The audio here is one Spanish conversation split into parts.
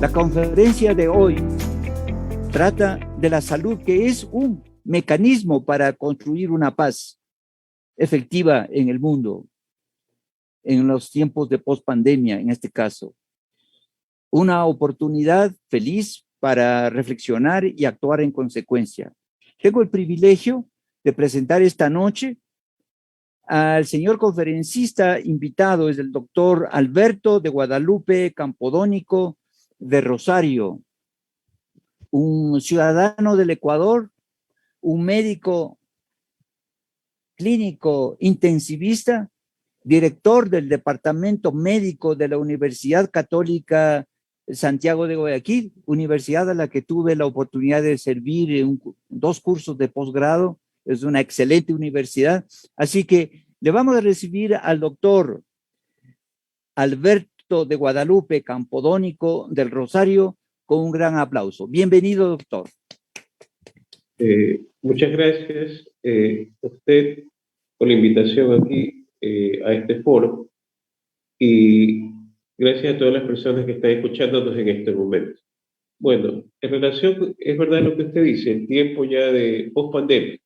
La conferencia de hoy trata de la salud, que es un mecanismo para construir una paz efectiva en el mundo, en los tiempos de pospandemia, en este caso. Una oportunidad feliz para reflexionar y actuar en consecuencia. Tengo el privilegio de presentar esta noche al señor conferencista invitado, es el doctor Alberto de Guadalupe Campodónico de Rosario, un ciudadano del Ecuador, un médico clínico intensivista, director del Departamento Médico de la Universidad Católica Santiago de Guayaquil, universidad a la que tuve la oportunidad de servir en 2 cursos de posgrado. Es una excelente universidad. Así que le vamos a recibir al doctor Alberto de Guadalupe Campodónico del Rosario con un gran aplauso. Bienvenido, doctor. Muchas gracias a usted por la invitación aquí a este foro y gracias a todas las personas que están escuchándonos en este momento. Bueno, en relación, es verdad lo que usted dice, el tiempo ya de post-pandemia,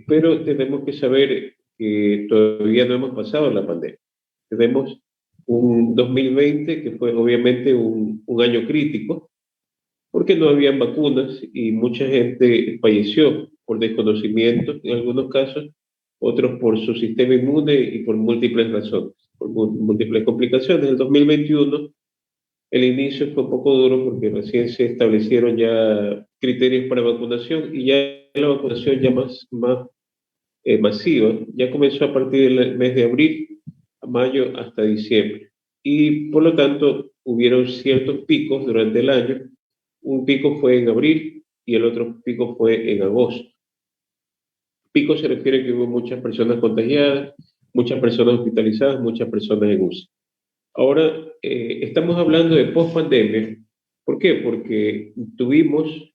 pero tenemos que saber que todavía no hemos pasado la pandemia. Tenemos un 2020 que fue obviamente un año crítico, porque no habían vacunas y mucha gente falleció por desconocimiento en algunos casos, otros por su sistema inmune y por múltiples razones, por múltiples complicaciones. En el 2021 el inicio fue un poco duro porque recién se establecieron ya criterios para vacunación y ya la vacunación ya más masiva ya comenzó a partir del mes de abril a mayo hasta diciembre. Y por lo tanto hubieron ciertos picos durante el año. Un pico fue en abril y el otro pico fue en agosto. Pico se refiere a que hubo muchas personas contagiadas, muchas personas hospitalizadas, muchas personas en UCI. Ahora estamos hablando de post-pandemia. ¿Por qué? Porque tuvimos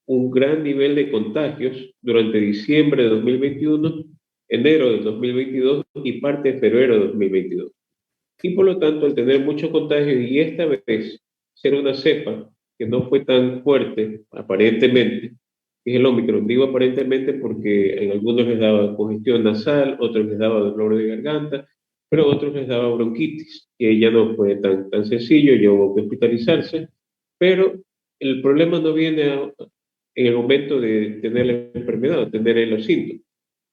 un gran nivel de contagios durante diciembre de 2021, enero de 2022 y parte de febrero de 2022. Y por lo tanto, al tener muchos contagios y esta vez ser una cepa que no fue tan fuerte, aparentemente, que es el Omicron. Digo aparentemente porque en algunos les daba congestión nasal, otros les daba dolor de garganta, pero otros les daba bronquitis, que ya no fue tan sencillo, ya hubo que hospitalizarse, pero el problema no viene en el momento de tener la enfermedad, tener los síntomas,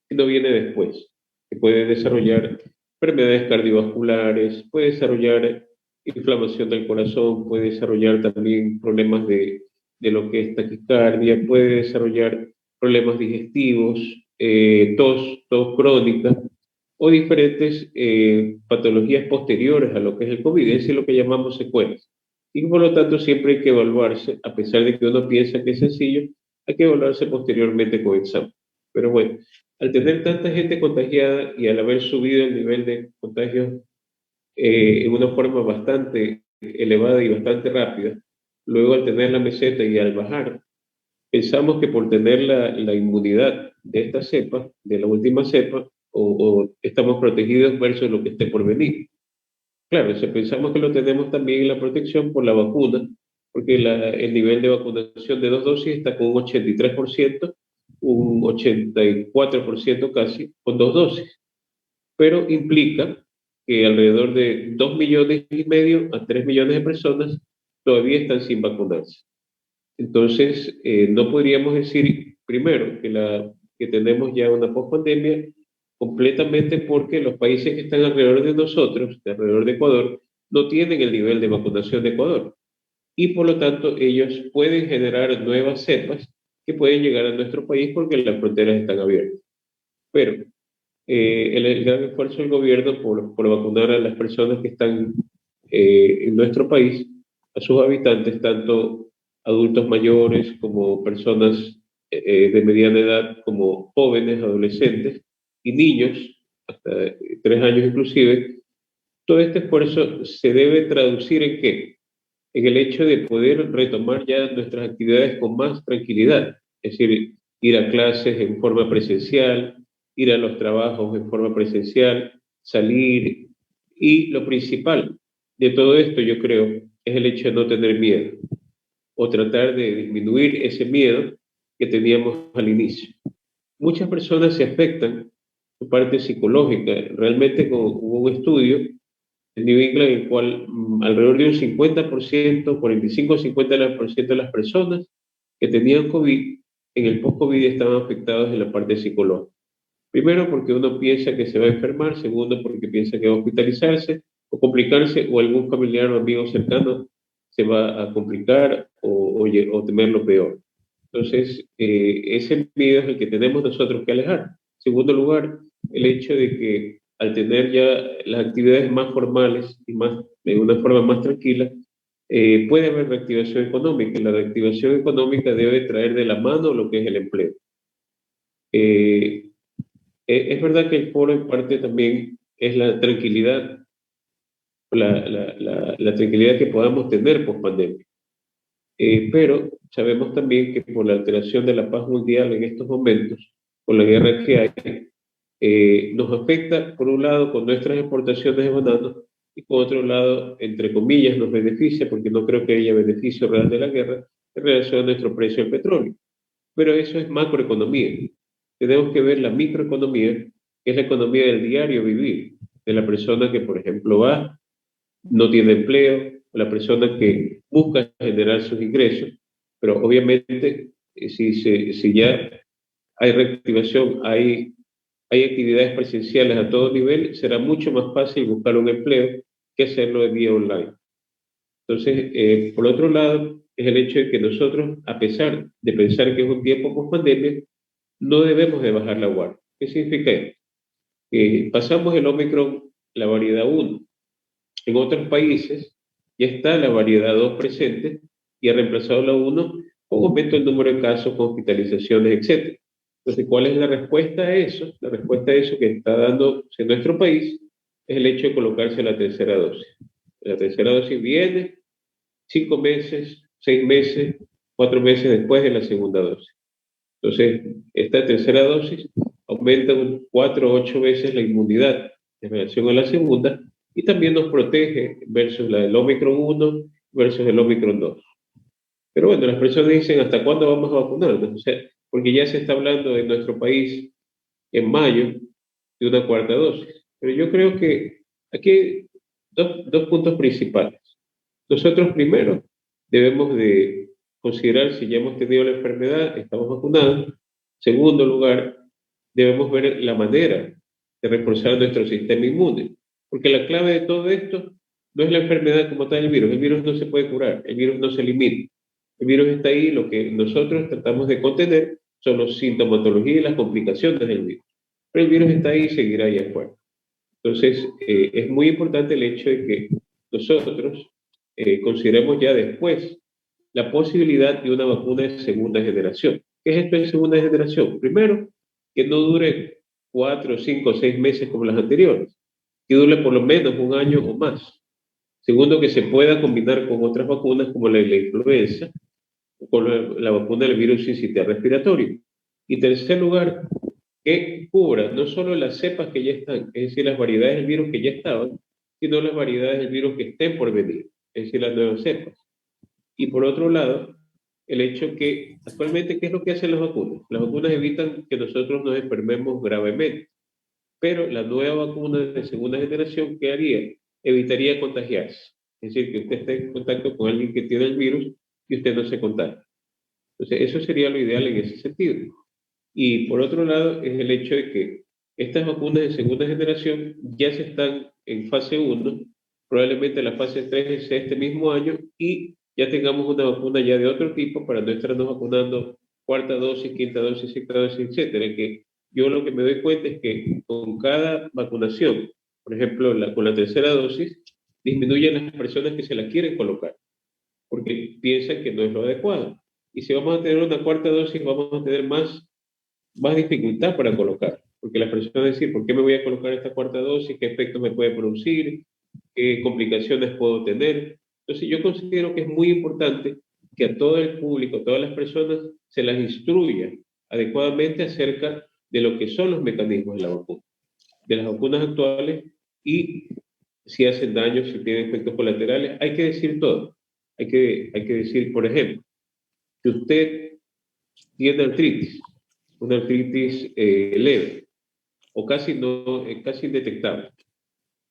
sino viene después, que puede desarrollar enfermedades cardiovasculares, puede desarrollar inflamación del corazón, puede desarrollar también problemas de lo que es taquicardia, puede desarrollar problemas digestivos, tos crónica o diferentes patologías posteriores a lo que es el COVID, es lo que llamamos secuelas. Y por lo tanto siempre hay que evaluarse, a pesar de que uno piensa que es sencillo, hay que evaluarse posteriormente con examen. Pero bueno, al tener tanta gente contagiada y al haber subido el nivel de contagios en una forma bastante elevada y bastante rápida, luego al tener la meseta y al bajar, pensamos que por tener la inmunidad de esta cepa, de la última cepa, o estamos protegidos versus lo que esté por venir. Claro, si pensamos que lo tenemos también en la protección por la vacuna, porque el nivel de vacunación de 2 dosis está con un 83%, un 84% casi, con 2 dosis. Pero implica que alrededor de 2,5 millones a 3 millones de personas todavía están sin vacunarse. Entonces, no podríamos decir, primero, que tenemos ya una pospandemia completamente porque los países que están alrededor de nosotros, de alrededor de Ecuador, no tienen el nivel de vacunación de Ecuador. Y por lo tanto, ellos pueden generar nuevas cepas que pueden llegar a nuestro país porque las fronteras están abiertas. Pero el gran esfuerzo del gobierno por vacunar a las personas que están en nuestro país, a sus habitantes, tanto adultos mayores como personas de mediana edad, como jóvenes, adolescentes y niños, hasta 3 años inclusive, todo este esfuerzo se debe traducir ¿en qué? En el hecho de poder retomar ya nuestras actividades con más tranquilidad, es decir, ir a clases en forma presencial, ir a los trabajos en forma presencial, salir y lo principal, de todo esto, yo creo, es el hecho de no tener miedo o tratar de disminuir ese miedo que teníamos al inicio. Muchas personas se afectan su parte psicológica. Realmente hubo un estudio en New England en el cual alrededor de un 50%, 45-50% de las personas que tenían COVID en el post-COVID estaban afectados en la parte psicológica. Primero porque uno piensa que se va a enfermar, segundo porque piensa que va a hospitalizarse o complicarse o algún familiar o amigo cercano se va a complicar o temer lo peor. Entonces, ese miedo es el que tenemos nosotros que alejar. En segundo lugar, el hecho de que al tener ya las actividades más formales y más, de una forma más tranquila, puede haber reactivación económica. La reactivación económica debe traer de la mano lo que es el empleo. Es verdad que el foro en parte también es la tranquilidad, la tranquilidad que podamos tener post pandemia. Pero sabemos también que por la alteración de la paz mundial en estos momentos, con la guerra que hay, nos afecta por un lado con nuestras exportaciones de bananos y por otro lado, entre comillas, nos beneficia porque no creo que haya beneficio real de la guerra en relación a nuestro precio del petróleo. Pero eso es macroeconomía. Tenemos que ver la microeconomía, que es la economía del diario vivir, de la persona que, por ejemplo, va, no tiene empleo, o la persona que busca generar sus ingresos, pero obviamente si ya hay reactivación, hay actividades presenciales a todo nivel, será mucho más fácil buscar un empleo que hacerlo de vía online. Entonces, por otro lado, es el hecho de que nosotros, a pesar de pensar que es un tiempo post pandemia, no debemos de bajar la guardia. ¿Qué significa esto? Que pasamos el Omicron, la variedad 1. En otros países ya está la variedad 2 presente y ha reemplazado la 1 con aumento del número de casos, con hospitalizaciones, etc. Entonces, ¿cuál es la respuesta a eso? La respuesta a eso que está dando en nuestro país es el hecho de colocarse la tercera dosis. La tercera dosis viene 5 meses, 6 meses, 4 meses después de la segunda dosis. Entonces, esta tercera dosis aumenta 4 o 8 veces la inmunidad en relación a la segunda y también nos protege versus la del Omicron 1 versus el Omicron 2. Pero bueno, las personas dicen, ¿hasta cuándo vamos a vacunarnos? O sea, porque ya se está hablando en nuestro país en mayo de una cuarta dosis. Pero yo creo que aquí hay dos puntos principales. Nosotros primero debemos de considerar si ya hemos tenido la enfermedad, estamos vacunados. Segundo lugar, debemos ver la manera de reforzar nuestro sistema inmune, porque la clave de todo esto no es la enfermedad como tal, el virus no se puede curar, el virus no se elimina, el virus está ahí, lo que nosotros tratamos de contener son los sintomatologías y las complicaciones del virus, pero el virus está ahí y seguirá ahí afuera. Entonces, es muy importante el hecho de que nosotros consideremos ya después la posibilidad de una vacuna de segunda generación. ¿Qué es esto de segunda generación? Primero, que no dure 4, 5, 6 meses como las anteriores, que dure por lo menos un año o más. Segundo, que se pueda combinar con otras vacunas como la influenza o con la vacuna del virus sincitial respiratorio. Y tercer lugar, que cubra no solo las cepas que ya están, es decir, las variedades del virus que ya estaban, sino las variedades del virus que estén por venir, es decir, las nuevas cepas. Y por otro lado, el hecho que actualmente, ¿qué es lo que hacen las vacunas? Las vacunas evitan que nosotros nos enfermemos gravemente, pero la nueva vacuna de segunda generación, ¿qué haría? Evitaría contagiarse. Es decir, que usted esté en contacto con alguien que tiene el virus y usted no se contagie. Entonces, eso sería lo ideal en ese sentido. Y por otro lado, es el hecho de que estas vacunas de segunda generación ya se están en fase 1, probablemente la fase 3 sea este mismo año y ya tengamos una vacuna ya de otro tipo para no estarnos vacunando cuarta dosis, quinta dosis, sexta dosis, etcétera. Que yo lo que me doy cuenta es que con cada vacunación, por ejemplo, con la tercera dosis, disminuyen las personas que se la quieren colocar porque piensan que no es lo adecuado. Y si vamos a tener una cuarta dosis, vamos a tener más dificultad para colocar, porque las personas decir, ¿por qué me voy a colocar esta cuarta dosis? ¿Qué efectos me puede producir? ¿Qué complicaciones puedo tener? Entonces yo considero que es muy importante que a todo el público, a todas las personas, se las instruya adecuadamente acerca de lo que son los mecanismos de la vacuna, de las vacunas actuales y si hacen daño, si tienen efectos colaterales. Hay que decir todo. Hay que decir, por ejemplo, que usted tiene artritis, una artritis leve o casi, no, casi indetectable.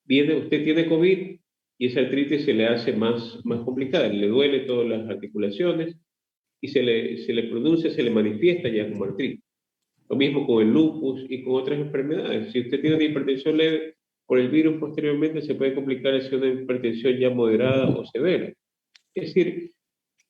Usted tiene COVID y esa artritis se le hace más complicada, le duele todas las articulaciones y se le produce, se le manifiesta ya como artritis. Lo mismo con el lupus y con otras enfermedades. Si usted tiene una hipertensión leve por el virus, posteriormente se puede complicar hacia una hipertensión ya moderada o severa. Es decir,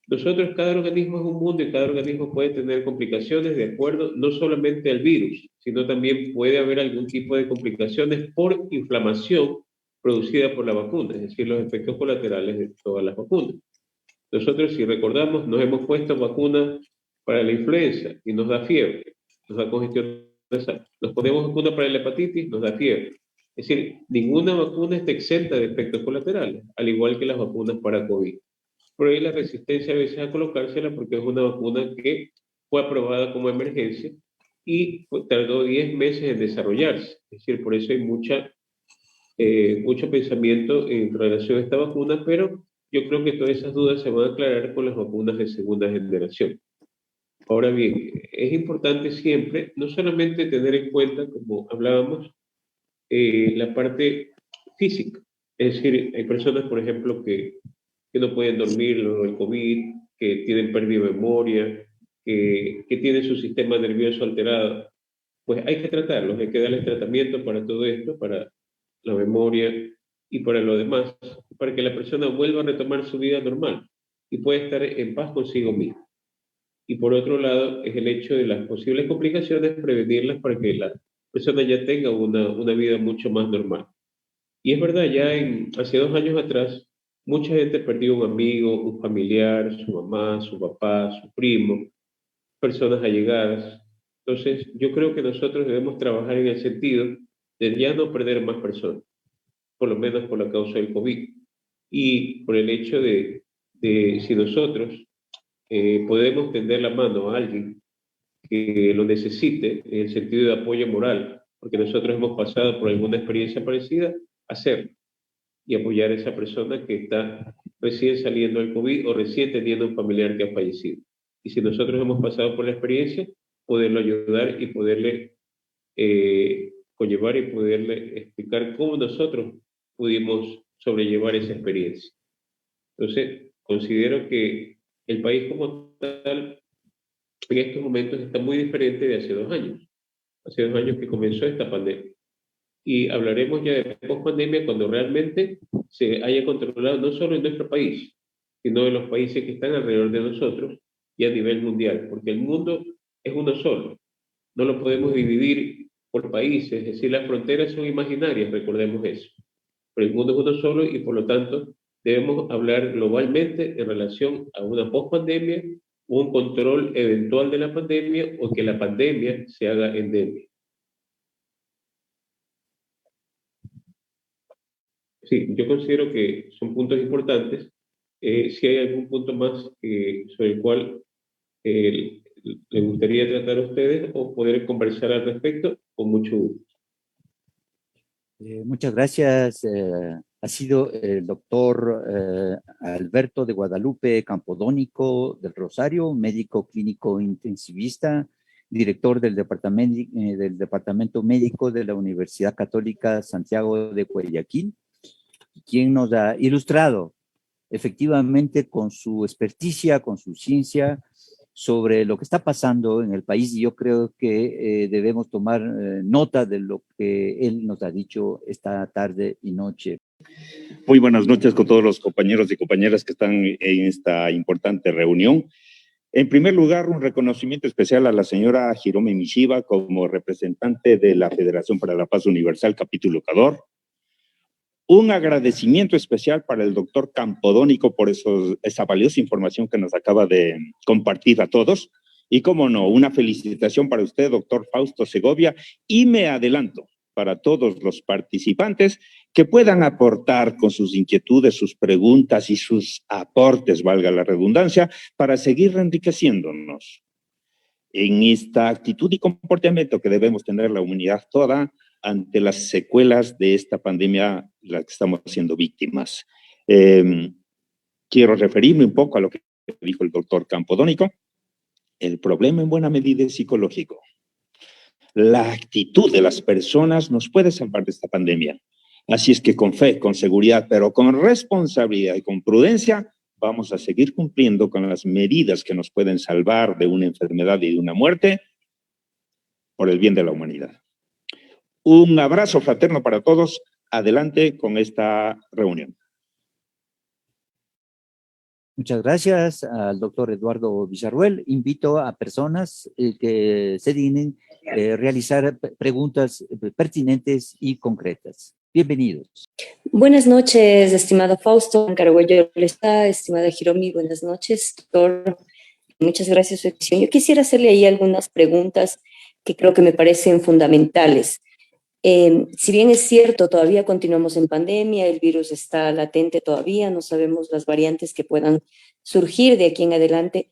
nosotros, cada organismo es un mundo y cada organismo puede tener complicaciones de acuerdo no solamente al virus, sino también puede haber algún tipo de complicaciones por inflamación producida por la vacuna, es decir, los efectos colaterales de todas las vacunas. Nosotros, si recordamos, nos hemos puesto vacuna para la influenza y nos da fiebre, nos da congestión nasal. Nos ponemos vacuna para la hepatitis, nos da fiebre. Es decir, ninguna vacuna está exenta de efectos colaterales, al igual que las vacunas para COVID. Por ahí la resistencia a veces a colocársela porque es una vacuna que fue aprobada como emergencia y tardó 10 meses en desarrollarse. Es decir, por eso hay mucho pensamiento en relación a esta vacuna, pero yo creo que todas esas dudas se van a aclarar con las vacunas de segunda generación. Ahora bien, es importante siempre no solamente tener en cuenta, como hablábamos, la parte física. Es decir, hay personas, por ejemplo, que no pueden dormir, luego del COVID, que tienen pérdida de memoria, que tienen su sistema nervioso alterado. Pues hay que tratarlos, hay que darles tratamiento para todo esto, para la memoria y para lo demás, para que la persona vuelva a retomar su vida normal y pueda estar en paz consigo mismo. Y por otro lado, es el hecho de las posibles complicaciones, prevenirlas para que la persona ya tenga una vida mucho más normal. Y es verdad, hace 2 años atrás, mucha gente perdió un amigo, un familiar, su mamá, su papá, su primo, personas allegadas. Entonces, yo creo que nosotros debemos trabajar en el sentido de ya no perder más personas, por lo menos por la causa del COVID. Y por el hecho de si nosotros podemos tender la mano a alguien que lo necesite en el sentido de apoyo moral, porque nosotros hemos pasado por alguna experiencia parecida, hacerlo y apoyar a esa persona que está recién saliendo del COVID o recién teniendo un familiar que ha fallecido. Y si nosotros hemos pasado por la experiencia, poderlo ayudar y poderle conllevar y poderle explicar cómo nosotros pudimos sobrellevar esa experiencia. Entonces, considero que el país como tal en estos momentos está muy diferente de hace 2 años. Hace 2 años que comenzó esta pandemia. Y hablaremos ya de post-pandemia cuando realmente se haya controlado no solo en nuestro país, sino en los países que están alrededor de nosotros y a nivel mundial, porque el mundo es uno solo. No lo podemos dividir por países, es decir, las fronteras son imaginarias, recordemos eso. Pero el mundo es uno solo y por lo tanto debemos hablar globalmente en relación a una post-pandemia, un control eventual de la pandemia o que la pandemia se haga endémica. Sí, yo considero que son puntos importantes. Si hay algún punto más sobre el cual les gustaría tratar a ustedes o poder conversar al respecto, con mucho gusto. Muchas gracias. Ha sido el doctor Alberto de Guadalupe Campodónico del Rosario, médico clínico intensivista, director del Departamento Médico de la Universidad Católica Santiago de Guayaquil, quien nos ha ilustrado efectivamente con su experticia, con su ciencia, sobre lo que está pasando en el país y yo creo que debemos tomar nota de lo que él nos ha dicho esta tarde y noche. Muy buenas noches con todos los compañeros y compañeras que están en esta importante reunión. En primer lugar, un reconocimiento especial a la señora Hirome Mishiba como representante de la Federación para la Paz Universal, capítulo Ecuador. Un agradecimiento especial para el doctor Campodónico por esa valiosa información que nos acaba de compartir a todos. Y cómo no, una felicitación para usted, doctor Fausto Segovia. Y me adelanto para todos los participantes que puedan aportar con sus inquietudes, sus preguntas y sus aportes, valga la redundancia, para seguir enriqueciéndonos. En esta actitud y comportamiento que debemos tener la humanidad toda, ante las secuelas de esta pandemia, las que estamos siendo víctimas. Quiero referirme un poco a lo que dijo el doctor Campodónico. El problema en buena medida es psicológico. La actitud de las personas nos puede salvar de esta pandemia. Así es que con fe, con seguridad, pero con responsabilidad y con prudencia, vamos a seguir cumpliendo con las medidas que nos pueden salvar de una enfermedad y de una muerte por el bien de la humanidad. Un abrazo fraterno para todos. Adelante con esta reunión. Muchas gracias al doctor Eduardo Villarruel. Invito a personas que se dignen realizar preguntas pertinentes y concretas. Bienvenidos. Buenas noches, estimado Fausto, Caragüello, estimada Hiromi, buenas noches, doctor. Muchas gracias por su atención. Yo quisiera hacerle ahí algunas preguntas que creo que me parecen fundamentales. Si bien es cierto, todavía continuamos en pandemia, el virus está latente todavía, no sabemos las variantes que puedan surgir de aquí en adelante,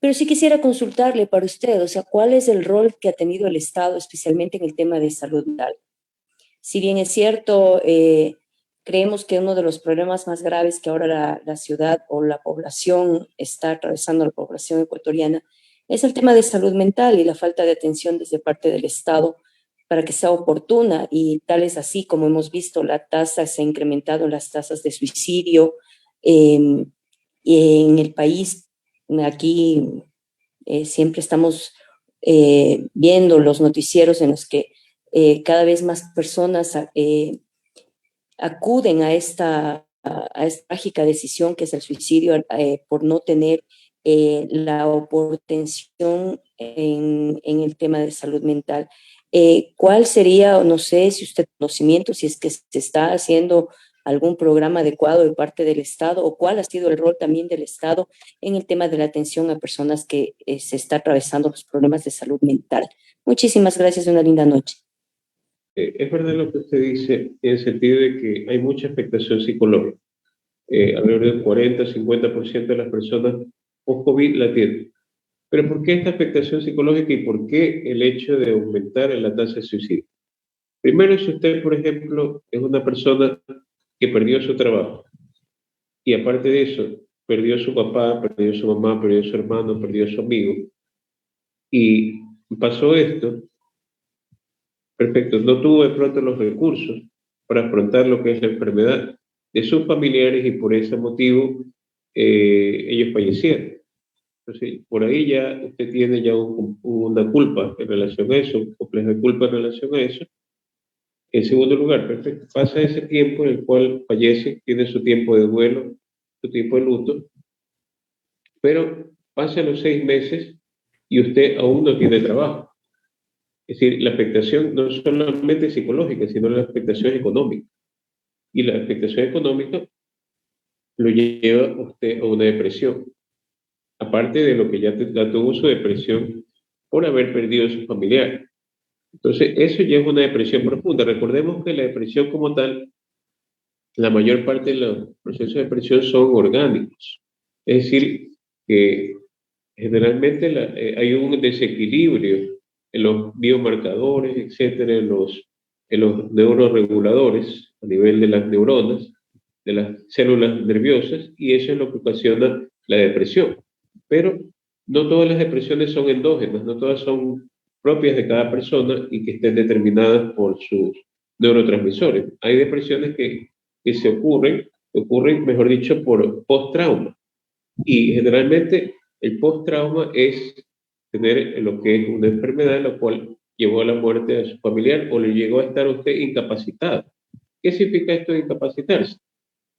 pero sí quisiera consultarle para usted, o sea, ¿cuál es el rol que ha tenido el Estado, especialmente en el tema de salud mental? Si bien es cierto, creemos que uno de los problemas más graves que ahora la ciudad o la población está atravesando, la población ecuatoriana, es el tema de salud mental y la falta de atención desde parte del Estado para que sea oportuna, y tal es así como hemos visto, la tasa se ha incrementado en las tasas de suicidio y en el país. Aquí siempre estamos viendo los noticieros en los que cada vez más personas acuden a esta trágica decisión que es el suicidio por no tener la oportunidad en el tema de salud mental. ¿Cuál sería, no sé si usted conocimiento, si es que se está haciendo algún programa adecuado de parte del Estado, o cuál ha sido el rol también del Estado en el tema de la atención a personas que se está atravesando los problemas de salud mental? Muchísimas gracias, una linda noche. Es verdad lo que usted dice, en el sentido de que hay mucha afectación psicológica. Alrededor del 40-50% de las personas post-COVID la tienen. Pero ¿por qué esta afectación psicológica y por qué el hecho de aumentar la tasa de suicidio? Primero, si usted, por ejemplo, es una persona que perdió su trabajo y aparte de eso, perdió su papá, perdió su mamá, perdió su hermano, perdió su amigo, y pasó esto, perfecto, no tuvo de pronto los recursos para afrontar lo que es la enfermedad de sus familiares y por ese motivo ellos fallecieron. Entonces, por ahí ya usted tiene ya una culpa en relación a eso, un complejo de culpa en relación a eso. En segundo lugar, perfecto, pasa ese tiempo en el cual fallece, tiene su tiempo de duelo, su tiempo de luto, pero pasan los 6 meses y usted aún no tiene trabajo. Es decir, la afectación no es solamente psicológica, sino la afectación económica. Y la afectación económica lo lleva a usted a una depresión. Aparte de lo que ya tuvo su depresión por haber perdido a su familiar. Entonces, eso ya es una depresión profunda. Recordemos que la depresión como tal, la mayor parte de los procesos de depresión son orgánicos. Es decir, que generalmente hay un desequilibrio en los biomarcadores, etcétera, en los neuroreguladores a nivel de las neuronas, de las células nerviosas, y eso es lo que ocasiona la depresión. Pero no todas las depresiones son endógenas, no todas son propias de cada persona y que estén determinadas por sus neurotransmisores. Hay depresiones que se ocurren, mejor dicho, por post-trauma. Y generalmente el post-trauma es tener lo que es una enfermedad, la cual llevó a la muerte de su familiar o le llegó a estar usted incapacitado. ¿Qué significa esto de incapacitarse?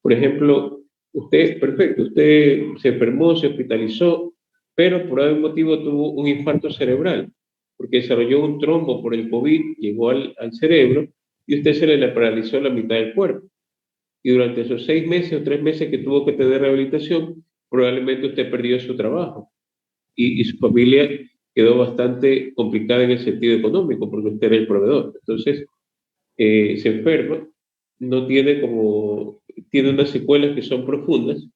Por ejemplo, usted, perfecto, usted se enfermó, se hospitalizó, pero por algún motivo tuvo un infarto cerebral, porque desarrolló un trombo por el COVID, llegó al cerebro y usted se le paralizó la mitad del cuerpo. Y durante esos 6 meses o 3 meses que tuvo que tener rehabilitación, probablemente usted perdió su trabajo y su familia quedó bastante complicada en el sentido económico porque usted era el proveedor. Entonces, se enferma, no tiene tiene unas secuelas que son profundas,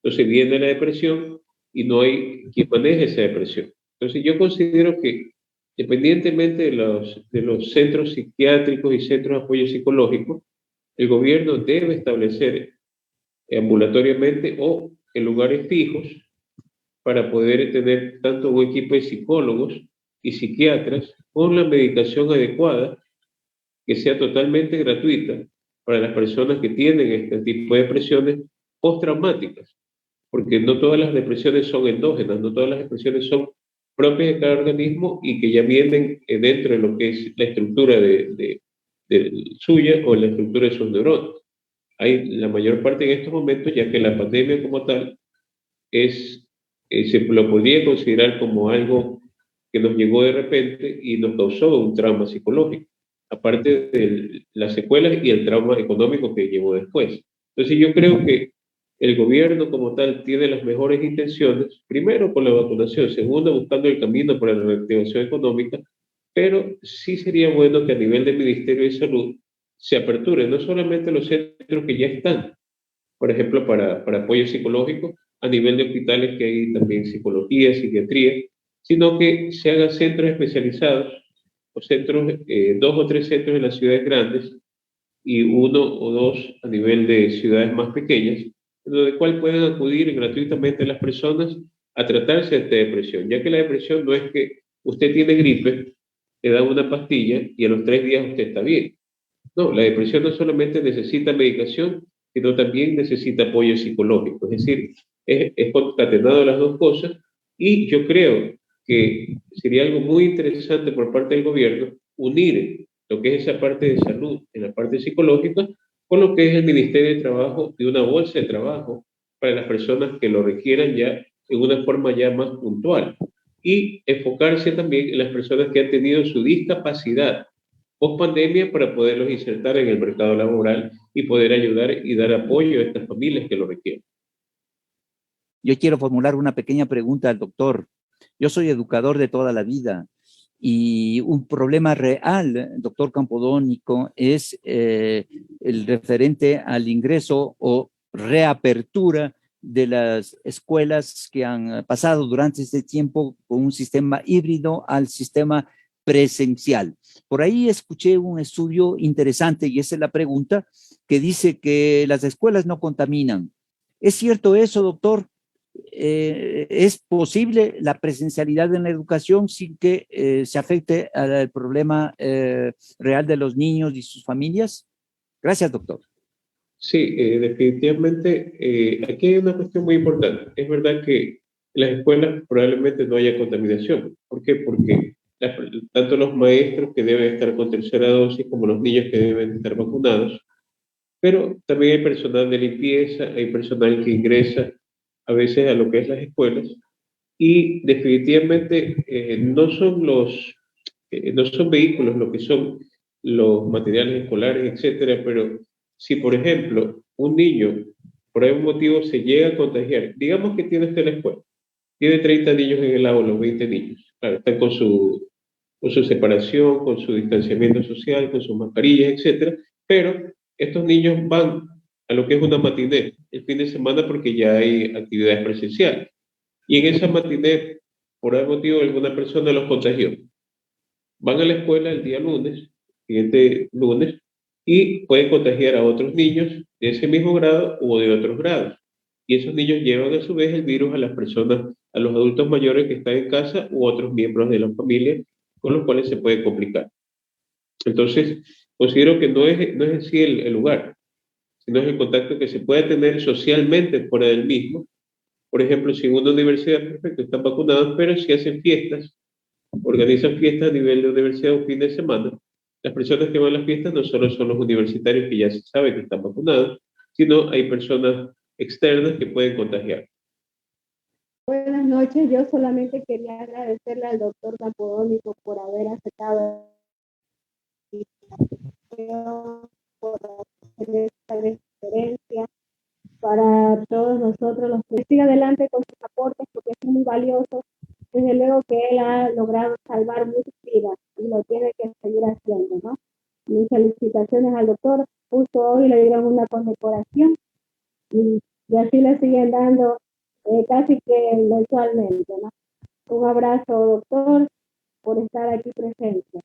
entonces viene la depresión y no hay quien maneje esa depresión. Entonces yo considero que Independientemente de los centros psiquiátricos y centros de apoyo psicológico, el gobierno debe establecer ambulatoriamente o en lugares fijos para poder tener tanto un equipo de psicólogos y psiquiatras con la medicación adecuada que sea totalmente gratuita para las personas que tienen este tipo de depresiones postraumáticas, porque no todas las depresiones son endógenas, no todas las depresiones son propias de cada organismo y que ya vienen dentro de lo que es la estructura de suya o la estructura de sus neuronas. Hay la mayor parte en estos momentos, ya que la pandemia como tal se lo podría considerar como algo que nos llegó de repente y nos causó un trauma psicológico, aparte de las secuelas y el trauma económico que llevó después. Entonces yo creo que el gobierno como tal tiene las mejores intenciones, primero con la vacunación, segundo buscando el camino para la reactivación económica, pero sí sería bueno que a nivel del Ministerio de Salud se aperture no solamente los centros que ya están, por ejemplo, para apoyo psicológico, a nivel de hospitales que hay también psicología, psiquiatría, sino que se hagan centros especializados o centros, 2 o 3 centros en las ciudades grandes y 1 o 2 a nivel de ciudades más pequeñas, donde cual pueden acudir gratuitamente las personas a tratarse de esta depresión, ya que la depresión no es que usted tiene gripe, le dan una pastilla y a los 3 días usted está bien. No, la depresión no solamente necesita medicación, sino también necesita apoyo psicológico. Es decir, es concatenado las dos cosas y yo creo que sería algo muy interesante por parte del gobierno unir lo que es esa parte de salud en la parte psicológica con lo que es el Ministerio de Trabajo y una bolsa de trabajo para las personas que lo requieran ya en una forma ya más puntual y enfocarse también en las personas que han tenido su discapacidad post pandemia para poderlos insertar en el mercado laboral y poder ayudar y dar apoyo a estas familias que lo requieren. Yo quiero formular una pequeña pregunta al doctor. Yo soy educador de toda la vida y un problema real, doctor Campodónico, es el referente al ingreso o reapertura de las escuelas que han pasado durante este tiempo con un sistema híbrido al sistema presencial. Por ahí escuché un estudio interesante y esa es la pregunta que dice que las escuelas no contaminan. ¿Es cierto eso, doctor? ¿Es posible la presencialidad en la educación sin que se afecte al problema real de los niños y sus familias? Gracias, doctor. Sí, definitivamente aquí hay una cuestión muy importante. Es verdad que en las escuelas probablemente no haya contaminación. ¿Por qué? Porque tanto los maestros que deben estar con tercera dosis como los niños que deben estar vacunados, pero también hay personal de limpieza, hay personal que ingresa a veces a lo que es las escuelas y definitivamente no son vehículos lo que son los materiales escolares, etcétera, pero si por ejemplo un niño por algún motivo se llega a contagiar, digamos que tiene usted la escuela, tiene 30 niños en el aula, 20 niños, claro, están con su separación, con su distanciamiento social, con sus mascarillas, etcétera, pero estos niños van a lo que es una matiné el fin de semana porque ya hay actividades presenciales. Y en esa matiné, por algún motivo, alguna persona los contagió. Van a la escuela el día lunes, siguiente lunes, y pueden contagiar a otros niños de ese mismo grado o de otros grados. Y esos niños llevan a su vez el virus a las personas, a los adultos mayores que están en casa u otros miembros de la familia, con los cuales se puede complicar. Entonces, considero que no es en sí el lugar, sino es el contacto que se puede tener socialmente fuera del mismo. Por ejemplo, si en una universidad, perfecto, están vacunados, pero si hacen fiestas, organizan fiestas a nivel de universidad un fin de semana, las personas que van a las fiestas no solo son los universitarios que ya se sabe que están vacunados, sino hay personas externas que pueden contagiar. Buenas noches, yo solamente quería agradecerle al doctor Campodónico por haber aceptado por hacer esta referencia para todos nosotros los que sigan adelante con sus aportes porque son muy valiosos. Desde luego que él ha logrado salvar muchas vidas y lo tiene que seguir haciendo, ¿no? Mis felicitaciones al doctor. Justo hoy le dieron una condecoración y así le siguen dando casi que mensualmente, ¿no? Un abrazo, doctor, por estar aquí presente.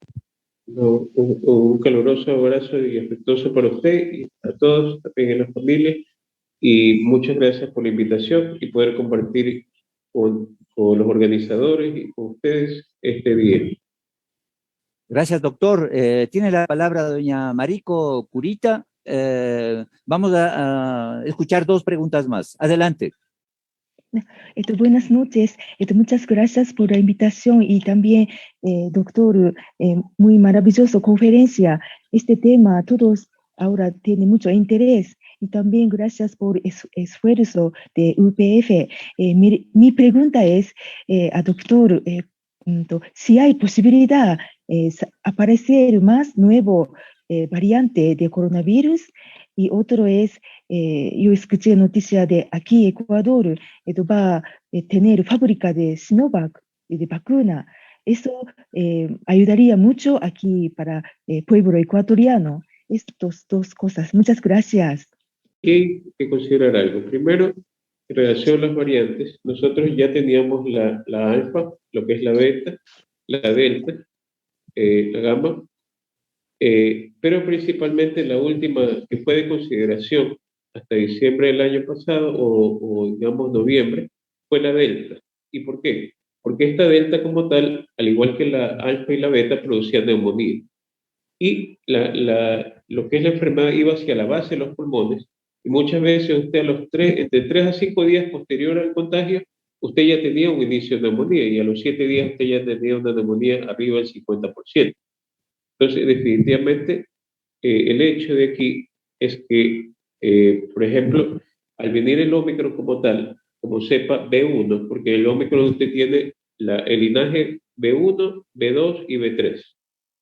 No, un caluroso abrazo y afectuoso para usted y a todos, también en la familia, y muchas gracias por la invitación y poder compartir con los organizadores y con ustedes este día. Gracias, doctor. Tiene la palabra doña Mariko Curita. Vamos a escuchar dos preguntas más. Adelante. Buenas noches. Muchas gracias por la invitación y también, doctor, muy maravilloso conferencia. Este tema todos ahora tienen mucho interés y también gracias por esfuerzo de UPF. Mi pregunta es a doctor, si hay posibilidad aparecer más nuevo variante de coronavirus, y otro es, yo escuché noticia de aquí Ecuador va a tener fábrica de Sinovac, de vacuna. Eso ayudaría mucho aquí para el pueblo ecuatoriano. Estas dos cosas. Muchas gracias. Hay que considerar algo. Primero, en relación a las variantes, nosotros ya teníamos la alfa, lo que es la beta, la delta, la gamma, pero principalmente la última que fue de consideración hasta diciembre del año pasado o digamos noviembre, fue la delta. ¿Y por qué? Porque esta delta como tal, al igual que la alfa y la beta, producía neumonía. Y lo que es la enfermedad iba hacia la base de los pulmones, y muchas veces usted entre 3 a 5 días posterior al contagio, usted ya tenía un inicio de neumonía, y a los 7 días usted ya tenía una neumonía arriba del 50%. Entonces, definitivamente, el hecho de aquí es que, por ejemplo, al venir el Ómicron como tal, como cepa B1, porque el Ómicron usted tiene el linaje B1, B2 y B3.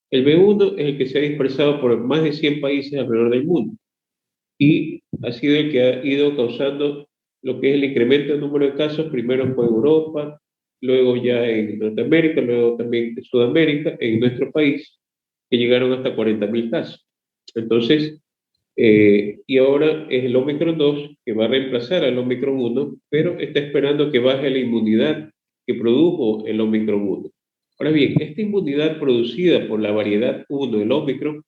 El B1 es el que se ha dispersado por más de 100 países alrededor del mundo y ha sido el que ha ido causando lo que es el incremento del número de casos, primero fue Europa, luego ya en Norteamérica, luego también en Sudamérica, en nuestro país, que llegaron hasta 40.000 casos. Entonces, y ahora es el Omicron 2 que va a reemplazar al Omicron 1, pero está esperando que baje la inmunidad que produjo el Omicron 1. Ahora bien, esta inmunidad producida por la variedad 1, el Omicron,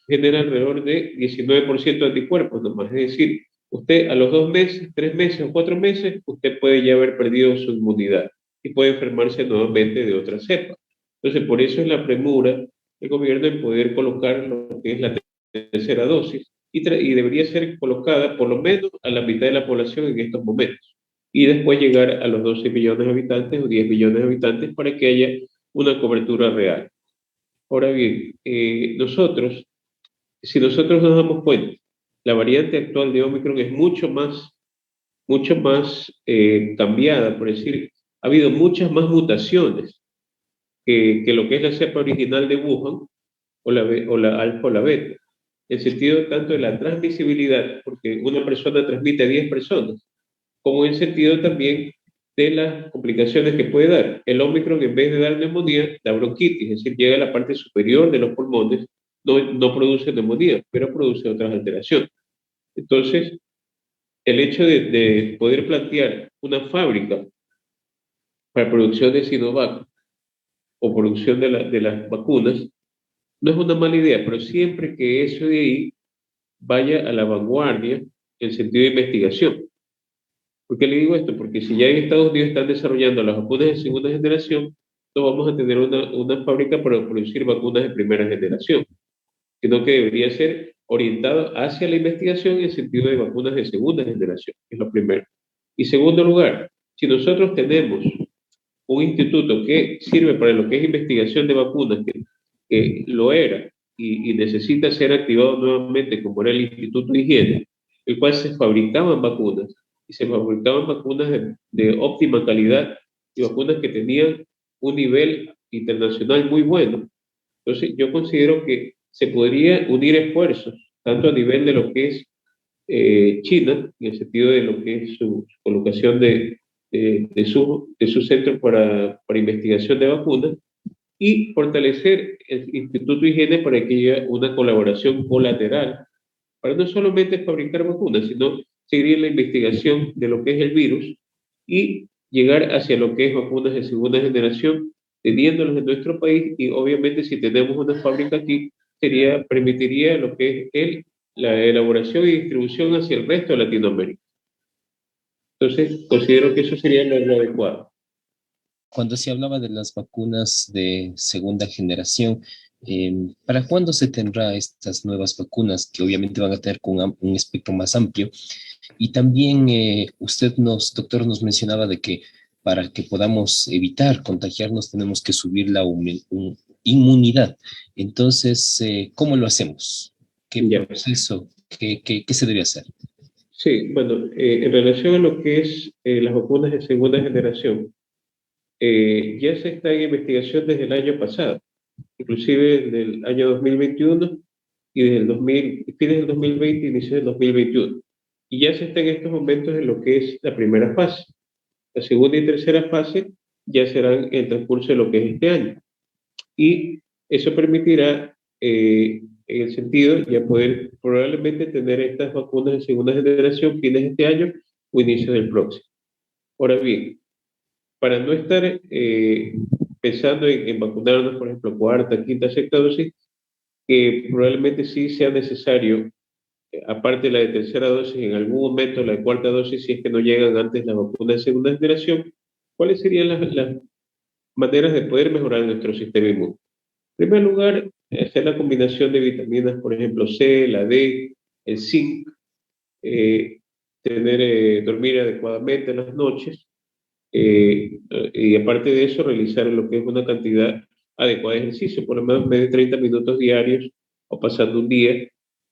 genera alrededor de 19% de anticuerpos nomás. Es decir, usted a los 2 meses, 3 meses o 4 meses, usted puede ya haber perdido su inmunidad y puede enfermarse nuevamente de otra cepa. Entonces, por eso es la premura del gobierno en poder colocar lo que es la tercera dosis y debería ser colocada por lo menos a la mitad de la población en estos momentos y después llegar a los 12 millones de habitantes o 10 millones de habitantes para que haya una cobertura real. Ahora bien, si nosotros nos damos cuenta, la variante actual de Omicron es mucho más cambiada, por decir, ha habido muchas más mutaciones que lo que es la cepa original de Wuhan o la alfa o la beta. En sentido tanto de la transmisibilidad, porque una persona transmite a 10 personas, como en sentido también de las complicaciones que puede dar. El Omicron, en vez de dar neumonía, da bronquitis, es decir, llega a la parte superior de los pulmones, no produce neumonía, pero produce otras alteraciones. Entonces, el hecho de poder plantear una fábrica para producción de Sinovac o producción de las vacunas, no es una mala idea, pero siempre que eso de ahí vaya a la vanguardia en sentido de investigación. ¿Por qué le digo esto? Porque si ya en Estados Unidos están desarrollando las vacunas de segunda generación, no vamos a tener una fábrica para producir vacunas de primera generación, sino que debería ser orientado hacia la investigación en el sentido de vacunas de segunda generación, es lo primero. Y segundo lugar, si nosotros tenemos un instituto que sirve para lo que es investigación de vacunas, que lo era y necesita ser activado nuevamente como era el Instituto de Higiene, el cual se fabricaban vacunas, y se fabricaban vacunas de óptima calidad y vacunas que tenían un nivel internacional muy bueno. Entonces, yo considero que se podría unir esfuerzos, tanto a nivel de lo que es China, en el sentido de lo que es su colocación de su centro para investigación de vacunas, y fortalecer el Instituto de Higiene para que haya una colaboración colateral, para no solamente fabricar vacunas, sino seguir la investigación de lo que es el virus y llegar hacia lo que es vacunas de segunda generación teniéndolos en nuestro país, y obviamente si tenemos una fábrica aquí, permitiría lo que es la elaboración y distribución hacia el resto de Latinoamérica. Entonces, considero que eso sería lo adecuado. Cuando se hablaba de las vacunas de segunda generación, ¿para cuándo se tendrá estas nuevas vacunas que obviamente van a tener un espectro más amplio? Y también doctor, nos mencionaba de que para que podamos evitar contagiarnos tenemos que subir la inmunidad. Entonces, ¿cómo lo hacemos? ¿Qué proceso? ¿Qué se debe hacer? Sí, bueno, en relación a lo que es las vacunas de segunda generación, ya se está en investigación desde el año pasado, inclusive desde el año 2021 y desde fines del 2020 inicio del 2021. Y ya se está en estos momentos en lo que es la primera fase. La segunda y tercera fase ya serán en el transcurso de lo que es este año. Y eso permitirá, en el sentido, ya poder probablemente tener estas vacunas de segunda generación fines de este año o inicio del próximo. Ahora bien, para no estar pensando en vacunarnos, por ejemplo, cuarta, quinta, sexta dosis, que probablemente sí sea necesario, aparte de la de tercera dosis, en algún momento la de cuarta dosis, si es que no llegan antes las vacunas de segunda generación, ¿cuáles serían las maneras de poder mejorar nuestro sistema inmune? En primer lugar, hacer la combinación de vitaminas, por ejemplo, C, la D, el zinc, dormir adecuadamente en las noches, y aparte de eso, realizar lo que es una cantidad adecuada de ejercicio, por lo menos medio de 30 minutos diarios o pasando un día.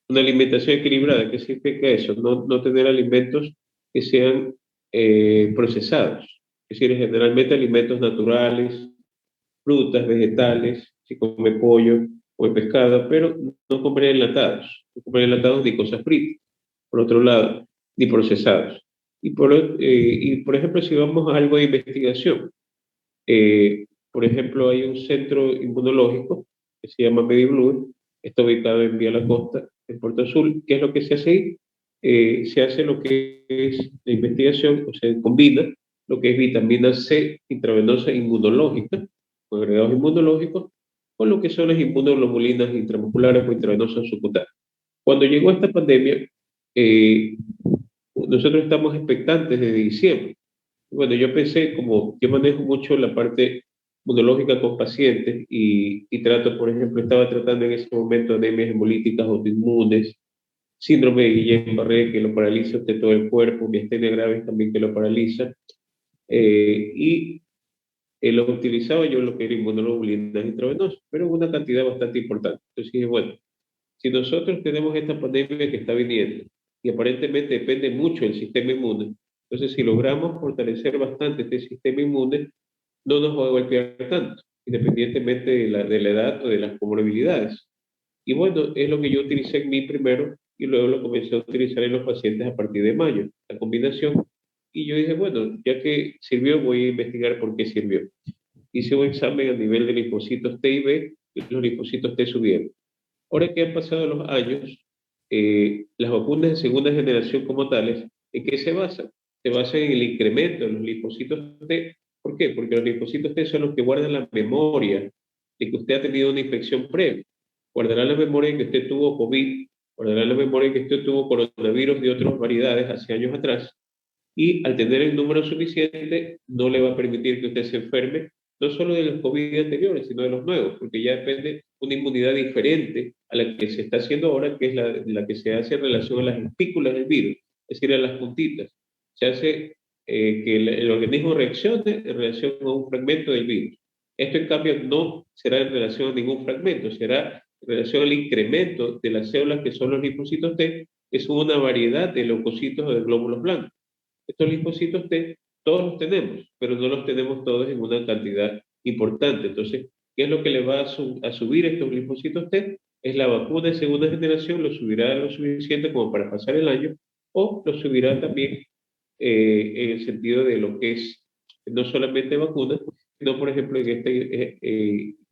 Una alimentación equilibrada, ¿qué significa eso? No tener alimentos que sean procesados, es decir, generalmente alimentos naturales, frutas, vegetales, si come pollo o pescado, pero no comer enlatados ni cosas fritas, por otro lado, ni procesados. Y por ejemplo, si vamos a algo de investigación, por ejemplo, hay un centro inmunológico que se llama MediBlue, está ubicado en Vía La Costa, en Puerto Azul. ¿Qué es lo que se hace ahí? Se hace lo que es la investigación, o se combina lo que es vitamina C intravenosa inmunológica, con agregados inmunológicos, con lo que son las inmunoglobulinas intramusculares o intravenosas subcutáneas. Cuando llegó esta pandemia, nosotros estamos expectantes desde diciembre. Bueno, yo pensé, como yo manejo mucho la parte inmunológica con pacientes y trato, por ejemplo, estaba tratando en ese momento anemias hemolíticas autoinmunes, síndrome de Guillain-Barré que lo paraliza usted todo el cuerpo, miastenia gravis también que lo paraliza, y lo utilizaba yo lo que era inmunoglobulinas intravenosas, pero una cantidad bastante importante. Entonces dije, bueno, si nosotros tenemos esta pandemia que está viniendo y aparentemente depende mucho del sistema inmune, entonces si logramos fortalecer bastante este sistema inmune, no nos va a golpear tanto, independientemente de la edad o de las comorbilidades. Y bueno, es lo que yo utilicé en mí primero y luego lo comencé a utilizar en los pacientes a partir de mayo, la combinación. Y yo dije, bueno, ya que sirvió, voy a investigar por qué sirvió. Hice un examen a nivel de linfocitos T y B y los linfocitos T subieron. Ahora que han pasado los años, las vacunas de segunda generación como tales, ¿en qué se basan? Se basan en el incremento de los linfocitos T. ¿Por qué? Porque los linfocitos T son los que guardan la memoria de que usted ha tenido una infección previa. Guardará la memoria de que usted tuvo COVID, guardará la memoria de que usted tuvo coronavirus de otras variedades hace años atrás, y al tener el número suficiente no le va a permitir que usted se enferme no solo de los COVID anteriores, sino de los nuevos, porque ya depende una inmunidad diferente a la que se está haciendo ahora, que es la que se hace en relación a las espículas del virus, es decir, a las puntitas. Se hace que el organismo reaccione en relación a un fragmento del virus. Esto, en cambio, no será en relación a ningún fragmento, será en relación al incremento de las células que son los linfocitos T, que son una variedad de leucocitos o de glóbulos blancos. Estos linfocitos T todos los tenemos, pero no los tenemos todos en una cantidad importante. Entonces, ¿qué es lo que le va a subir estos linfocitos T? Es la vacuna de segunda generación, lo subirá lo suficiente como para pasar el año, o lo subirá también en el sentido de lo que es no solamente vacunas, sino, por ejemplo, en esta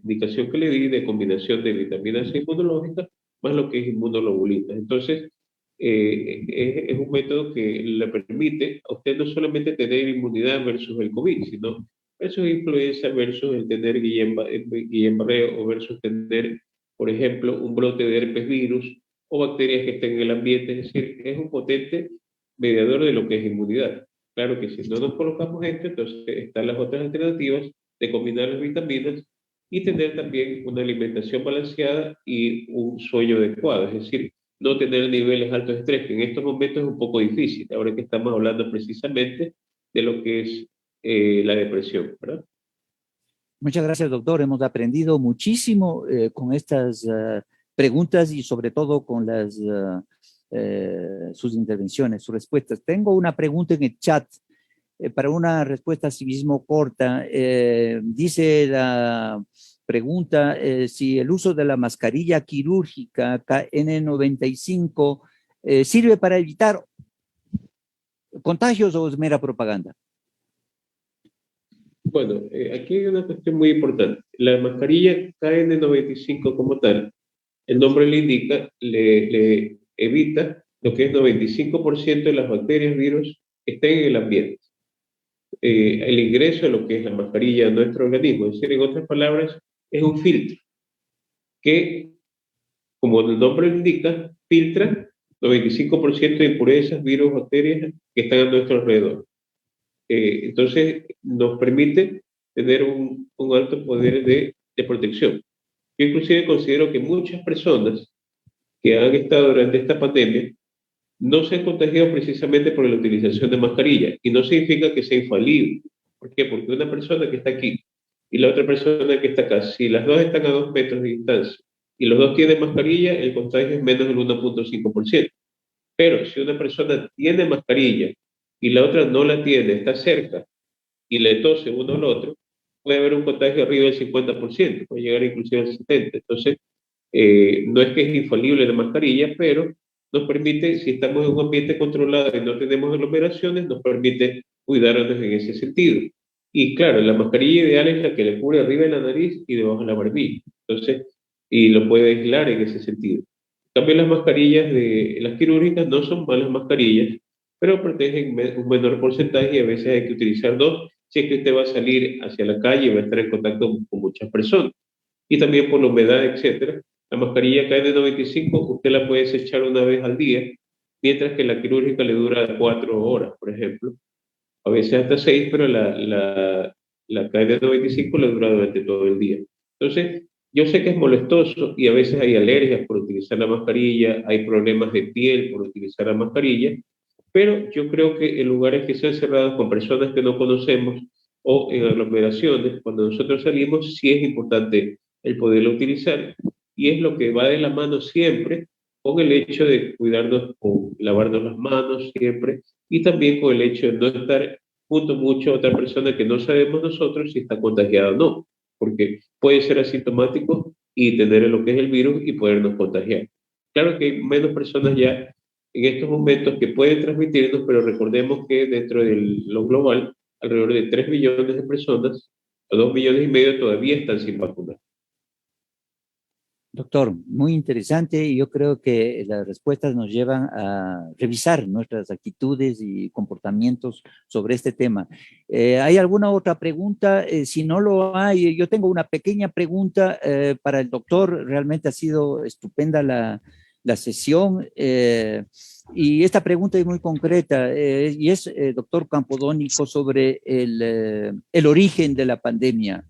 indicación que le di de combinación de vitaminas inmunológicas más lo que es inmunoglobulinas. Entonces, es un método que le permite a usted no solamente tener inmunidad versus el COVID, sino versus influenza, versus el tener Guillain-Barré o versus tener, por ejemplo, un brote de herpes virus o bacterias que estén en el ambiente. Es decir, es un potente mediador de lo que es inmunidad. Claro que si no nos colocamos esto, entonces están las otras alternativas de combinar las vitaminas y tener también una alimentación balanceada y un sueño adecuado. Es decir, no tener niveles altos de estrés, que en estos momentos es un poco difícil, ahora que estamos hablando precisamente de lo que es la depresión, ¿verdad? Muchas gracias, doctor. Hemos aprendido muchísimo con estas preguntas y sobre todo con sus intervenciones, sus respuestas. Tengo una pregunta en el chat para una respuesta así mismo corta. Dice la pregunta si el uso de la mascarilla quirúrgica KN95 sirve para evitar contagios o es mera propaganda. Bueno, aquí hay una cuestión muy importante. La mascarilla KN95 como tal, el nombre le indica, le evita lo que es 95% de las bacterias, virus que estén en el ambiente. El ingreso de lo que es la mascarilla a nuestro organismo, es decir, en otras palabras, es un filtro que, como el nombre lo indica, filtra 95% de impurezas, virus, bacterias que están a nuestro alrededor. Entonces, nos permite tener un alto poder de protección. Yo inclusive considero que muchas personas que han estado durante esta pandemia no se han contagiado precisamente por la utilización de mascarilla, y no significa que sea infalible. ¿Por qué? Porque una persona que está aquí y la otra persona que está acá, si las dos están a 2 metros de distancia y los dos tienen mascarilla, el contagio es menos del 1.5%. Pero si una persona tiene mascarilla y la otra no la tiene, está cerca y le tose uno al otro, puede haber un contagio arriba del 50%, puede llegar inclusive al 70%. Entonces, no es que es infalible la mascarilla, pero nos permite, si estamos en un ambiente controlado y no tenemos aglomeraciones, nos permite cuidarnos en ese sentido. Y claro, la mascarilla ideal es la que le cubre arriba de la nariz y debajo de la barbilla. Entonces, y lo puede aislar en ese sentido. También las mascarillas de las quirúrgicas no son malas mascarillas, pero protegen un menor porcentaje y a veces hay que utilizar dos si es que usted va a salir hacia la calle y va a estar en contacto con muchas personas. Y también por la humedad, etcétera. La mascarilla KN95 usted la puede desechar una vez al día, mientras que la quirúrgica le dura 4 horas, por ejemplo. A veces hasta 6, pero la KN95 le dura durante todo el día. Entonces, yo sé que es molestoso y a veces hay alergias por utilizar la mascarilla, hay problemas de piel por utilizar la mascarilla, pero yo creo que en lugares que sean cerrados con personas que no conocemos o en aglomeraciones, cuando nosotros salimos, sí es importante el poderlo utilizar, y es lo que va de la mano siempre con el hecho de cuidarnos, con lavarnos las manos siempre, y también con el hecho de no estar junto mucho a otra persona que no sabemos nosotros si está contagiada o no, porque puede ser asintomático y tener lo que es el virus y podernos contagiar. Claro que hay menos personas ya en estos momentos que pueden transmitirnos, pero recordemos que dentro de lo global, alrededor de 3 millones de personas, o 2 millones y medio todavía están sin vacunar. Doctor, muy interesante y yo creo que las respuestas nos llevan a revisar nuestras actitudes y comportamientos sobre este tema. ¿Hay alguna otra pregunta? Si no lo hay, yo tengo una pequeña pregunta para el doctor. Realmente ha sido estupenda la sesión y esta pregunta es muy concreta y es, doctor Campodónico, sobre el origen de la pandemia.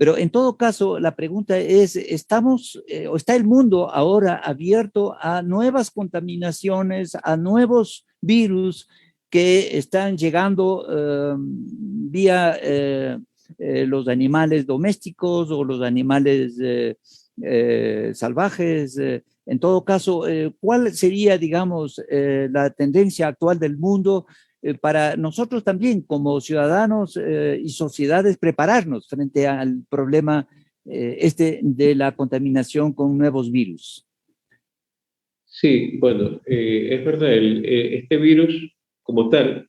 Pero en todo caso, la pregunta es, o está el mundo ahora abierto a nuevas contaminaciones, a nuevos virus que están llegando vía los animales domésticos o los animales salvajes? En todo caso, ¿cuál sería, digamos, la tendencia actual del mundo para nosotros también como ciudadanos y sociedades prepararnos frente al problema de la contaminación con nuevos virus? Sí, bueno, es verdad, este virus como tal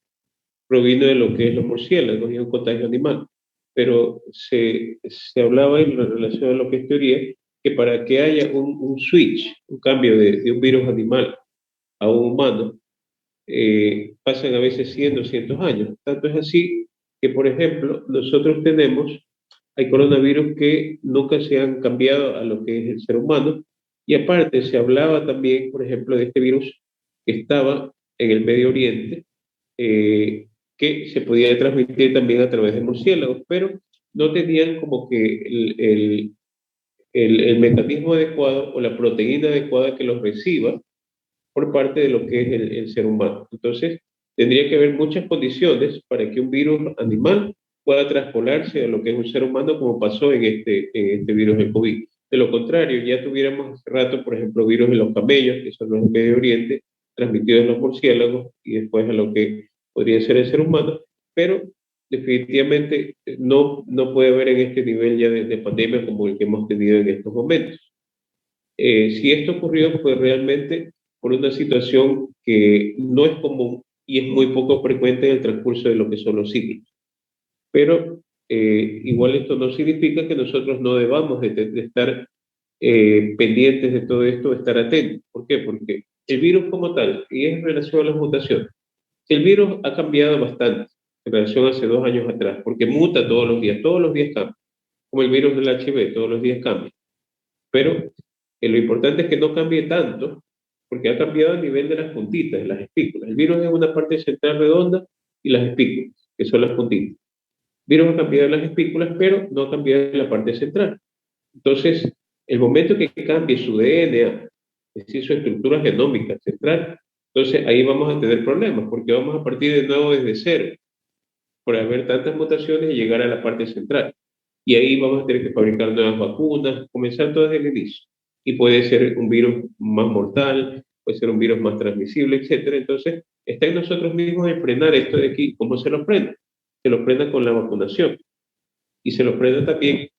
proviene de lo que es los murciélagos y es un contagio animal, pero se hablaba en relación a lo que es teoría, que para que haya un switch, un cambio de un virus animal a un humano, pasan a veces 100, 200 años. Tanto es así que, por ejemplo, nosotros hay coronavirus que nunca se han cambiado a lo que es el ser humano, y aparte se hablaba también, por ejemplo, de este virus que estaba en el Medio Oriente, que se podía transmitir también a través de murciélagos, pero no tenían como que el mecanismo adecuado o la proteína adecuada que los reciba por parte de lo que es el ser humano. Entonces, tendría que haber muchas condiciones para que un virus animal pueda traspolarse a lo que es un ser humano, como pasó en este virus del COVID. De lo contrario, ya tuviéramos hace rato, por ejemplo, virus en los camellos, que son los del Medio Oriente, transmitidos en los murciélagos y después a lo que podría ser el ser humano, pero definitivamente no puede haber en este nivel ya de pandemia como el que hemos tenido en estos momentos. Si esto ocurrió fue realmente por una situación que no es común y es muy poco frecuente en el transcurso de lo que son los ciclos. Pero igual esto no significa que nosotros no debamos de estar pendientes de todo esto, de estar atentos. ¿Por qué? Porque el virus como tal, y es en relación a las mutaciones, el virus ha cambiado bastante en relación a hace 2 años atrás, porque muta todos los días cambia, como el virus del HIV, todos los días cambia. Pero lo importante es que no cambie tanto, porque ha cambiado a nivel de las puntitas, de las espículas. El virus es una parte central redonda y las espículas, que son las puntitas. El virus ha cambiado en las espículas, pero no ha cambiado en la parte central. Entonces, el momento que cambie su DNA, es decir, su estructura genómica central, entonces ahí vamos a tener problemas, porque vamos a partir de nuevo desde cero, por haber tantas mutaciones y llegar a la parte central. Y ahí vamos a tener que fabricar nuevas vacunas, comenzar todo desde el inicio. Y puede ser un virus más mortal, puede ser un virus más transmisible, etc. Entonces, está en nosotros mismos el frenar esto de aquí. ¿Cómo se lo frena? Se lo frena con la vacunación. Y se lo frena también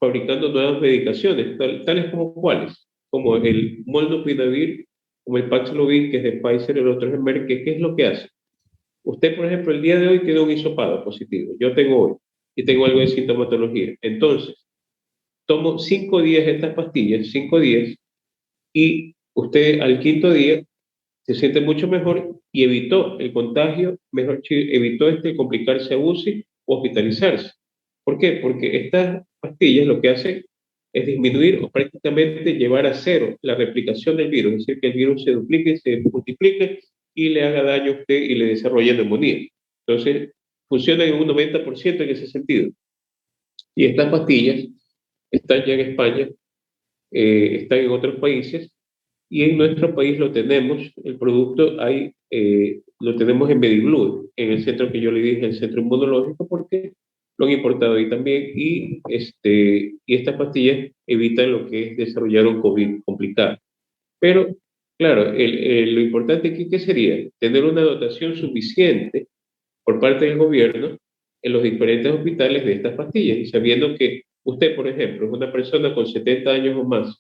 fabricando nuevas medicaciones, tales como cuáles, como el molnupiravir, como el Paxlovid, que es de Pfizer, el otro es de Merck. ¿Qué es lo que hace? Usted, por ejemplo, el día de hoy tiene un hisopado positivo. Yo tengo hoy y tengo algo de sintomatología. Entonces, tomo 5 días estas pastillas, 5 días, y usted al 5.º día se siente mucho mejor y evitó el contagio, evitó complicarse a UCI o hospitalizarse. ¿Por qué? Porque estas pastillas lo que hacen es disminuir o prácticamente llevar a cero la replicación del virus, es decir, que el virus se duplique, se multiplique y le haga daño a usted y le desarrolle neumonía. Entonces, funciona en un 90% en ese sentido. Y estas pastillas están ya en España, están en otros países, y en nuestro país lo tenemos, el producto lo tenemos en Mediblue, en el centro que yo le dije, el centro inmunológico, porque lo han importado ahí también, y estas pastillas evitan lo que es desarrollar un COVID complicado. Pero, claro, lo importante aquí, ¿qué sería? Tener una dotación suficiente por parte del gobierno en los diferentes hospitales de estas pastillas, y sabiendo que usted, por ejemplo, es una persona con 70 años o más,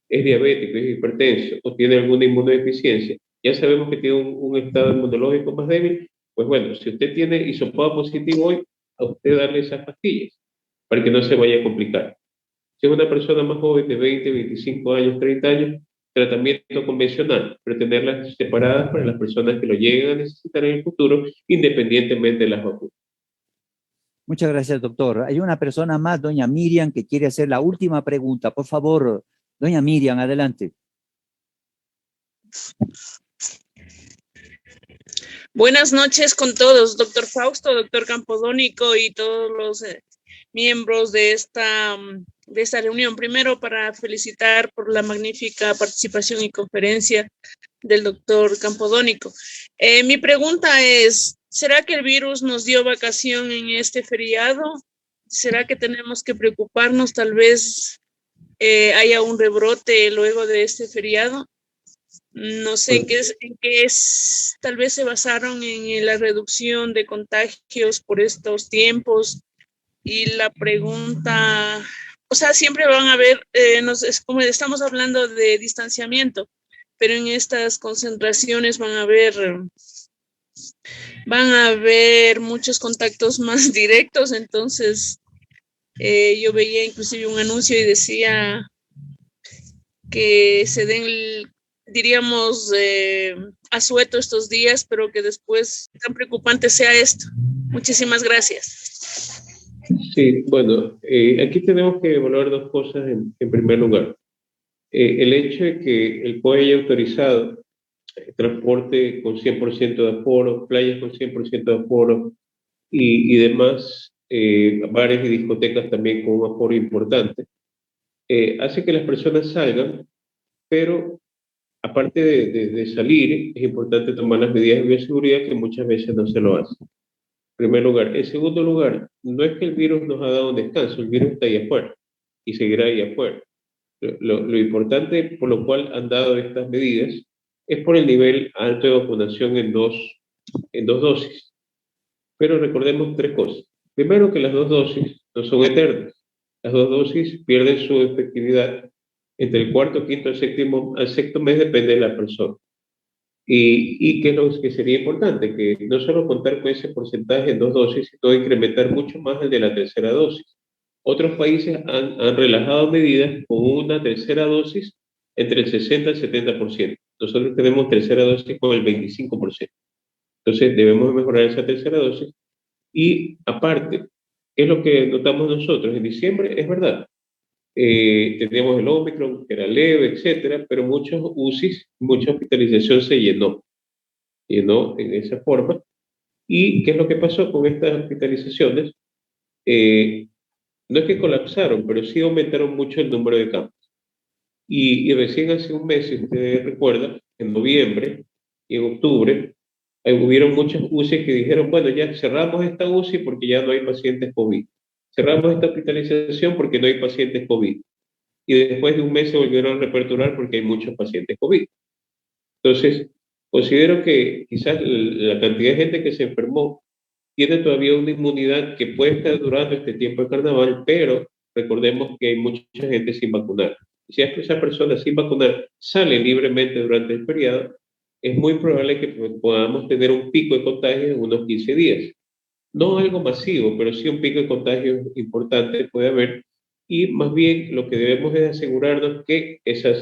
es diabético, es hipertenso o tiene alguna inmunodeficiencia, ya sabemos que tiene un estado inmunológico más débil, pues bueno, si usted tiene hisopado positivo hoy, a usted darle esas pastillas para que no se vaya a complicar. Si es una persona más joven de 20, 25 años, 30 años, tratamiento convencional, pero tenerlas separadas para las personas que lo lleguen a necesitar en el futuro, independientemente de las vacunas. Muchas gracias, doctor. Hay una persona más, doña Miriam, que quiere hacer la última pregunta. Por favor, doña Miriam, adelante. Buenas noches con todos, doctor Fausto, doctor Campodónico y todos los miembros de esta reunión. Primero, para felicitar por la magnífica participación y conferencia del doctor Campodónico. Mi pregunta es, ¿será que el virus nos dio vacación en este feriado? ¿Será que tenemos que preocuparnos? Tal vez haya un rebrote luego de este feriado. No sé en qué es, tal vez se basaron en la reducción de contagios por estos tiempos. Y la pregunta, o sea, siempre van a haber, es como estamos hablando de distanciamiento, pero en estas concentraciones van a haber muchos contactos más directos. Entonces, yo veía inclusive un anuncio y decía que se den, diríamos, asueto estos días, pero que después tan preocupante sea esto. Muchísimas gracias. Sí, bueno, aquí tenemos que evaluar dos cosas en primer lugar. El hecho de que el POE haya autorizado transporte con 100% de aforo, playas con 100% de aforo y demás, bares y discotecas también con un aforo importante, hace que las personas salgan, pero aparte de salir, es importante tomar las medidas de bioseguridad que muchas veces no se lo hacen. En primer lugar. En segundo lugar, no es que el virus nos ha dado un descanso, el virus está ahí afuera y seguirá ahí afuera. Lo importante por lo cual han dado estas medidas es por el nivel alto de vacunación en dos dosis. Pero recordemos tres cosas. Primero, que las dos dosis no son eternas. Las dos dosis pierden su efectividad entre el cuarto, quinto, al sexto mes, depende de la persona. Y que es lo que sería importante, que no solo contar con ese porcentaje en dos dosis, sino incrementar mucho más el de la tercera dosis. Otros países han relajado medidas con una tercera dosis entre el 60 y el 70%. Nosotros tenemos tercera dosis con el 25%. Entonces debemos mejorar esa tercera dosis. Y aparte, ¿qué es lo que notamos nosotros? En diciembre, es verdad, teníamos el Omicron, que era leve, etcétera, pero muchos UCIs, mucha hospitalización se llenó en esa forma. ¿Y qué es lo que pasó con estas hospitalizaciones? No es que colapsaron, pero sí aumentaron mucho el número de casos. Y recién hace un mes, si usted recuerda, en noviembre y en octubre, hubieron muchos UCI que dijeron, bueno, ya cerramos esta UCI porque ya no hay pacientes COVID. Cerramos esta hospitalización porque no hay pacientes COVID. Y después de un mes se volvieron a reaperturar porque hay muchos pacientes COVID. Entonces, considero que quizás la cantidad de gente que se enfermó tiene todavía una inmunidad que puede estar durando este tiempo de carnaval, pero recordemos que hay mucha gente sin vacunar. Si esa persona sin vacunar sale libremente durante el periodo, es muy probable que podamos tener un pico de contagios en unos 15 días. No algo masivo, pero sí un pico de contagios importante puede haber. Y más bien lo que debemos es asegurarnos que esa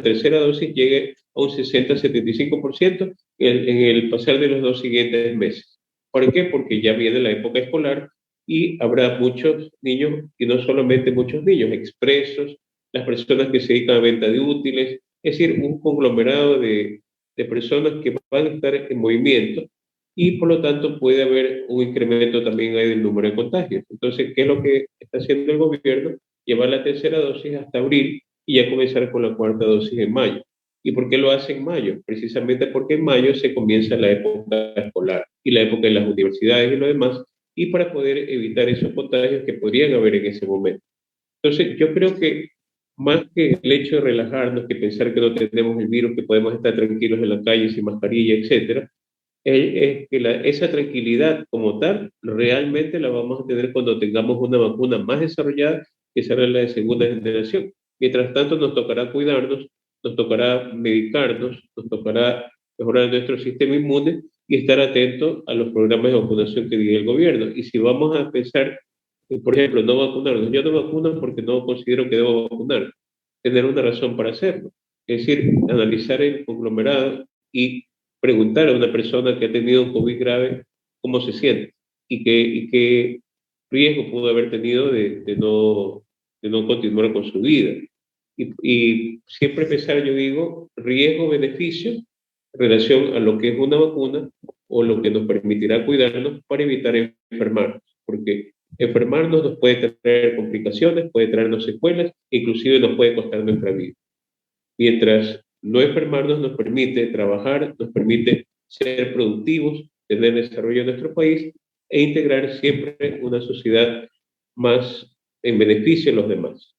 tercera dosis llegue a un 60-75% en el pasar de los 2 siguientes meses. ¿Por qué? Porque ya viene la época escolar y habrá muchos niños, y no solamente muchos niños, expresos, las personas que se dedican a venta de útiles, es decir, un conglomerado de personas que van a estar en movimiento y por lo tanto puede haber un incremento también ahí del número de contagios. Entonces, ¿qué es lo que está haciendo el gobierno? Llevar la tercera dosis hasta abril y ya comenzar con la cuarta dosis en mayo. ¿Y por qué lo hace en mayo? Precisamente porque en mayo se comienza la época escolar y la época de las universidades y lo demás, y para poder evitar esos contagios que podrían haber en ese momento. Entonces, yo creo que más que el hecho de relajarnos, que pensar que no tenemos el virus, que podemos estar tranquilos en la calle sin mascarilla, etcétera, es que esa tranquilidad como tal realmente la vamos a tener cuando tengamos una vacuna más desarrollada, que será la de segunda generación. Mientras tanto, nos tocará cuidarnos, nos tocará medicarnos, nos tocará mejorar nuestro sistema inmune y estar atentos a los programas de vacunación que diga el gobierno. Y si vamos a pensar, por ejemplo, no vacunarnos, yo no vacuno porque no considero que debo vacunar, tener una razón para hacerlo. Es decir, analizar el conglomerado y preguntar a una persona que ha tenido un COVID grave cómo se siente y qué riesgo pudo haber tenido de no continuar con su vida. Y siempre pensar, yo digo, riesgo-beneficio en relación a lo que es una vacuna o lo que nos permitirá cuidarnos para evitar enfermarnos, porque enfermarnos nos puede traer complicaciones, puede traernos secuelas, inclusive nos puede costar nuestra vida. Mientras no enfermarnos nos permite trabajar, nos permite ser productivos, tener desarrollo en nuestro país e integrar siempre una sociedad más en beneficio de los demás.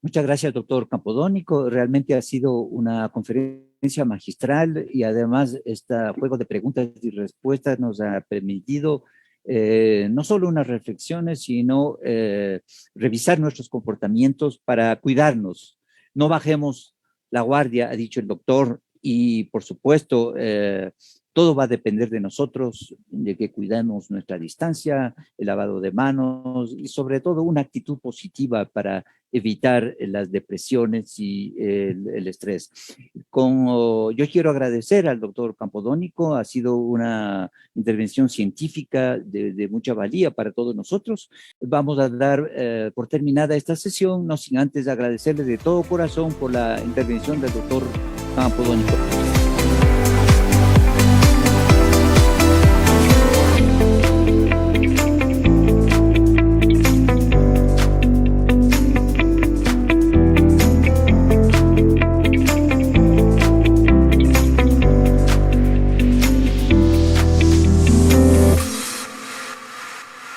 Muchas gracias, doctor Campodónico. Realmente ha sido una conferencia magistral y además este juego de preguntas y respuestas nos ha permitido no solo unas reflexiones, sino revisar nuestros comportamientos para cuidarnos. No bajemos la guardia, ha dicho el doctor, y por supuesto, todo va a depender de nosotros, de que cuidemos nuestra distancia, el lavado de manos y sobre todo una actitud positiva para evitar las depresiones y el estrés. Yo quiero agradecer al doctor Campodónico, ha sido una intervención científica de mucha valía para todos nosotros. Vamos a dar por terminada esta sesión, no sin antes agradecerle de todo corazón por la intervención del doctor Campodónico.